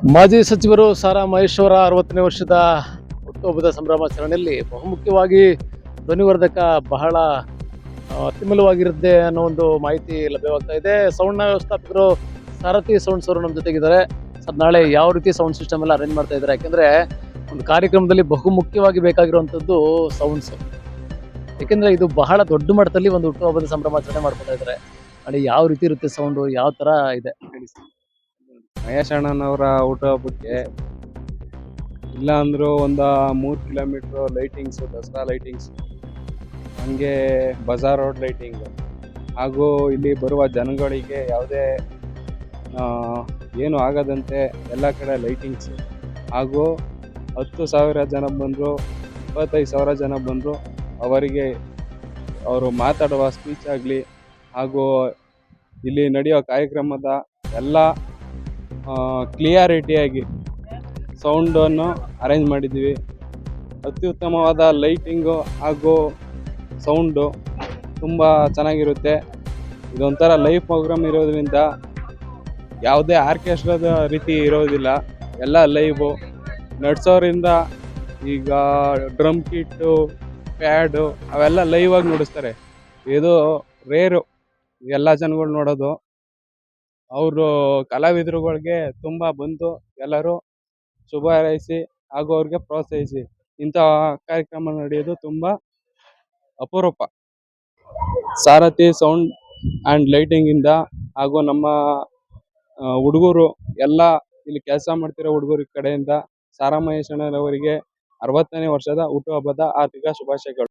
ಮಾಜಿ ಸಚಿವರು ಸಾರಾ ಮಹೇಶ್ವರ 60ನೇ ವರ್ಷದ ಹುಟ್ಟುಹಬ್ಬದ ಸಂಭ್ರಮಾಚರಣೆಯಲ್ಲಿ ಬಹುಮುಖ್ಯವಾಗಿ ಧ್ವನಿವರ್ಧಕ ಬಹಳ ಅತ್ಯಮೂಲ್ಯವಾಗಿರುತ್ತೆ ಅನ್ನೋ ಒಂದು ಮಾಹಿತಿ ಲಭ್ಯವಾಗ್ತಾ ಇದೆ. ಸೌಂಡ್ನ ವ್ಯವಸ್ಥಾಪಕರು ಸಾರಥಿ ಸೌಂಡ್ಸ್ ಅವರು ನಮ್ಮ ಜೊತೆಗಿದ್ದಾರೆ. ಸರ್, ನಾಳೆ ಯಾವ ರೀತಿ ಸೌಂಡ್ ಸಿಸ್ಟಮ್ ಎಲ್ಲ ಅರೇಂಜ್ ಮಾಡ್ತಾ ಇದ್ದಾರೆ? ಯಾಕೆಂದ್ರೆ ಒಂದು ಕಾರ್ಯಕ್ರಮದಲ್ಲಿ ಬಹುಮುಖ್ಯವಾಗಿ ಬೇಕಾಗಿರುವಂಥದ್ದು ಸೌಂಡ್ಸ್. ಯಾಕೆಂದ್ರೆ ಇದು ಬಹಳ ದೊಡ್ಡ ಮಟ್ಟದಲ್ಲಿ ಒಂದು ಹುಟ್ಟುಹಬ್ಬದ ಸಂಭ್ರಮಾಚರಣೆ ಮಾಡ್ಕೊತಾ ಇದ್ದಾರೆ. ನಾಳೆ ಯಾವ ರೀತಿ ಇರುತ್ತೆ ಸೌಂಡು, ಯಾವ ತರ ಇದೆ ಹೇಳಿ ಸರ್. ಮಹೇಶ್ ಅಣ್ಣನವರ ಹುಟ್ಟುಹಬ್ಬಕ್ಕೆ ಇಲ್ಲ ಅಂದ್ರೂ ಒಂದು 3 ಕಿಲೋಮೀಟ್ರ್ ಲೈಟಿಂಗ್ಸು, ದಸರಾ ಲೈಟಿಂಗ್ಸ್, ಹಂಗೆ ಬಜಾರ್ ರೋಡ್ ಲೈಟಿಂಗ್, ಹಾಗೂ ಇಲ್ಲಿ ಬರುವ ಜನಗಳಿಗೆ ಯಾವುದೇ ಏನು ಆಗದಂತೆ ಎಲ್ಲ ಕಡೆ ಲೈಟಿಂಗ್ಸ್, ಹಾಗೂ 10,000 ಜನ ಬಂದರು, 25,000 ಜನ ಬಂದರು, ಅವರಿಗೆ ಅವರು ಮಾತಾಡುವ ಸ್ಪೀಚ್ ಆಗಲಿ, ಹಾಗೂ ಇಲ್ಲಿ ನಡೆಯೋ ಕಾರ್ಯಕ್ರಮದ ಎಲ್ಲ ಕ್ಲಿಯಾರಿಟಿಯಾಗಿ ಸೌಂಡನ್ನು ಅರೇಂಜ್ ಮಾಡಿದ್ದೀವಿ. ಅತ್ಯುತ್ತಮವಾದ ಲೈಟಿಂಗು ಹಾಗೂ ಸೌಂಡು ತುಂಬ ಚೆನ್ನಾಗಿರುತ್ತೆ. ಇದೊಂಥರ ಲೈವ್ ಪ್ರೋಗ್ರಾಮ್ ಇರೋದ್ರಿಂದ ಯಾವುದೇ ಆರ್ಕೆಸ್ಟ್ರಾದ ರೀತಿ ಇರೋದಿಲ್ಲ, ಎಲ್ಲ ಲೈವು ನಡೆಸೋರಿಂದ. ಈಗ ಡ್ರಮ್ ಕಿಟ್ಟು, ಪ್ಯಾಡು ಅವೆಲ್ಲ ಲೈವ್ ಆಗಿ ನುಡಿಸ್ತಾರೆ. ಇದು ರೇರು ಎಲ್ಲ ಜನಗಳು ನೋಡೋದು. ಅವರು ಕಲಾವಿದರುಗಳಿಗೆ ತುಂಬ ಬಂದು ಎಲ್ಲರೂ ಶುಭ ಹಾರೈಸಿ ಹಾಗೂ ಅವ್ರಿಗೆ ಪ್ರೋತ್ಸಾಹಿಸಿ. ಇಂಥ ಕಾರ್ಯಕ್ರಮ ನಡೆಯೋದು ತುಂಬ ಅಪರೂಪ. ಸಾರಥಿ ಸೌಂಡ್ ಆ್ಯಂಡ್ ಲೈಟಿಂಗಿಂದ ಹಾಗೂ ನಮ್ಮ ಹುಡುಗರು ಎಲ್ಲ ಇಲ್ಲಿ ಕೆಲಸ ಮಾಡ್ತಿರೋ ಹುಡುಗರ ಕಡೆಯಿಂದ ಸಾರಾ ಮಹೇಶಣ್ಣನವರಿಗೆ 60ನೇ ವರ್ಷದ ಹುಟ್ಟುಹಬ್ಬದ ಆರ್ಥಿಕ ಶುಭಾಶಯಗಳು.